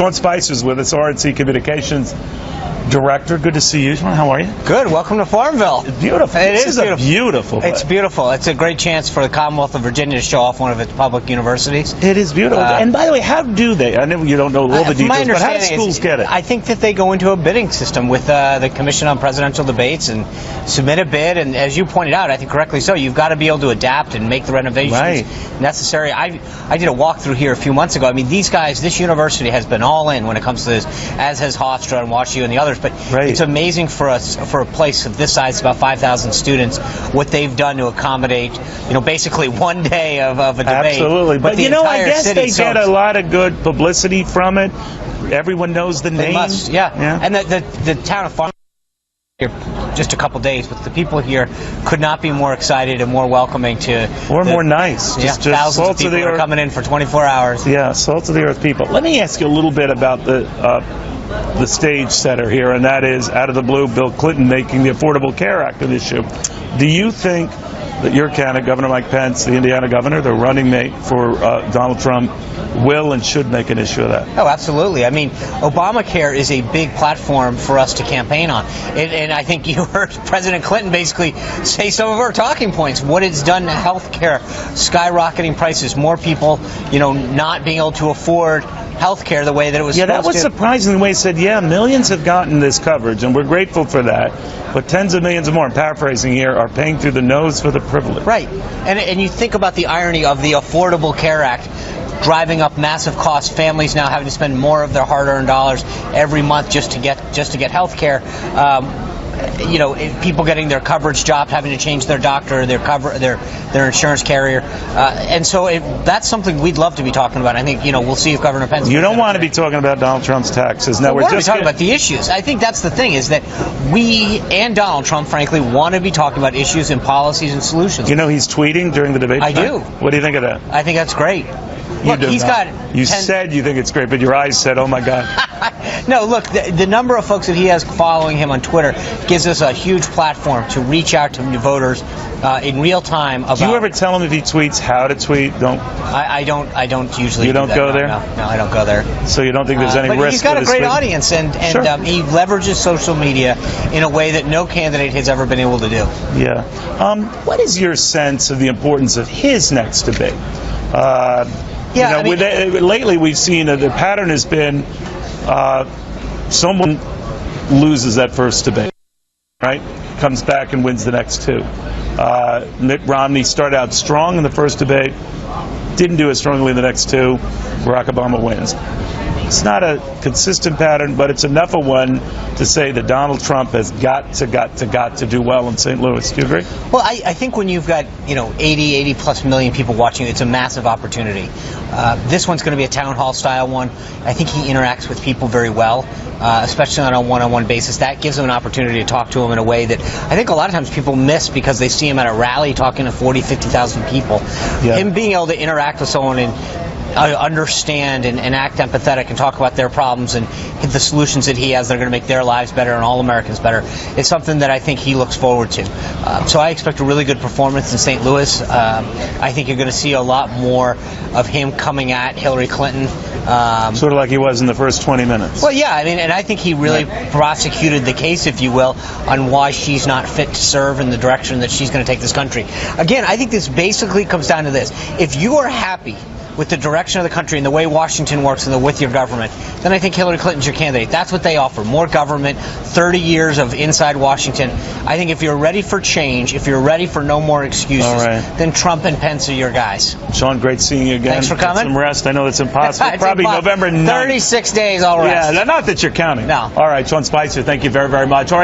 Sean Spicer's with us, RNC Communications Director. Good to see you. Sean, how are you? Good. Welcome to Farmville. It's beautiful. This is beautiful. A beautiful place. It's beautiful. It's a great chance for the Commonwealth of Virginia to show off one of its public universities. It is beautiful. And by the way, how do they? I know you don't know all the details, but how do schools get it? I think that they go into a bidding system with the Commission on Presidential Debates and submit a bid. And as you pointed out, I think correctly so, you've got to be able to adapt and make the renovations necessary. I did a walkthrough here a few months ago. I mean, these guys, this university has been all in when it comes to this, as has Hofstra and WashU and the others. But it's amazing for us, for a place of this size, about 5,000 students, what they've done to accommodate, basically one day of a debate. Absolutely. But I guess they get a lot of good publicity from it. Everyone knows the name. They must, yeah. And the town of Farmville here just a couple days, but the people here could not be more excited and more welcoming to. Or more nice. Just thousands of people are coming in for 24 hours. Yeah, salt of the earth people. Let me ask you a little bit about the stage setter here, and that is, out of the blue, Bill Clinton making the Affordable Care Act an issue. Do you think that your candidate, Governor Mike Pence, the Indiana governor, the running mate for Donald Trump, will and should make an issue of that? Oh, absolutely. I mean, Obamacare is a big platform for us to campaign on. And I think you heard President Clinton basically say some of our talking points. What it's done to health care, skyrocketing prices, more people, not being able to afford health care the way that it was supposed to. Yeah, that was surprising the way he said, millions have gotten this coverage, and we're grateful for that. But tens of millions more, I'm paraphrasing here, are paying through the nose for the privilege. Right. And you think about the irony of the Affordable Care Act driving up massive costs, families now having to spend more of their hard-earned dollars every month just to get health care. People getting their coverage dropped, having to change their doctor, their insurance carrier, and so that's something we'd love to be talking about. I think we'll see if Governor Pence. You don't want to be talking about Donald Trump's taxes. Now we're just talking about the issues. I think that's the thing, is that we and Donald Trump, frankly, want to be talking about issues and policies and solutions. He's tweeting during the debate. I do. What do you think of that? I think that's great. Look, You said you think it's great, but your eyes said, "Oh my God." No, look, the number of folks that he has following him on Twitter gives us a huge platform to reach out to voters in real time. Do you ever tell him if he tweets how to tweet? I don't usually. You don't go there? No, I don't go there. So you don't think there's any risk? But he's got a great audience, and he leverages social media in a way that no candidate has ever been able to do. Yeah. What is your sense of the importance of his next debate? Lately we've seen the pattern has been someone loses that first debate, right? Comes back and wins the next two. Mitt Romney started out strong in the first debate, didn't do as strongly in the next two. Barack Obama wins. It's not a consistent pattern, but it's enough of one to say that Donald Trump has got to do well in St. Louis. Do you agree? Well, I think when you've got 80 plus million people watching, it's a massive opportunity. This one's going to be a town hall style one. I think he interacts with people very well, especially on a one-on-one basis. That gives him an opportunity to talk to them in a way that I think a lot of times people miss because they see him at a rally talking to 40, 50,000 people. Yeah. Him being able to interact with someone and understand and act empathetic and talk about their problems and the solutions that he has that are going to make their lives better and all Americans better, it's something that I think he looks forward to. So I expect a really good performance in St. Louis. I think you're going to see a lot more of him coming at Hillary Clinton. Sort of like he was in the first 20 minutes. Well, yeah, and I think he really prosecuted the case, if you will, on why she's not fit to serve in the direction that she's going to take this country. Again, I think this basically comes down to this. If you are happy with the direction of the country and the way Washington works and with your government, then I think Hillary Clinton's your candidate. That's what they offer. More government, 30 years of inside Washington. I think if you're ready for change, if you're ready for no more excuses, then Trump and Pence are your guys. Sean, great seeing you again. Thanks for coming. Get some rest. I know that's impossible. Probably November 9th. 36 days, I'll rest. Yeah, not that you're counting. No. All right, Sean Spicer, thank you very, very much. All right.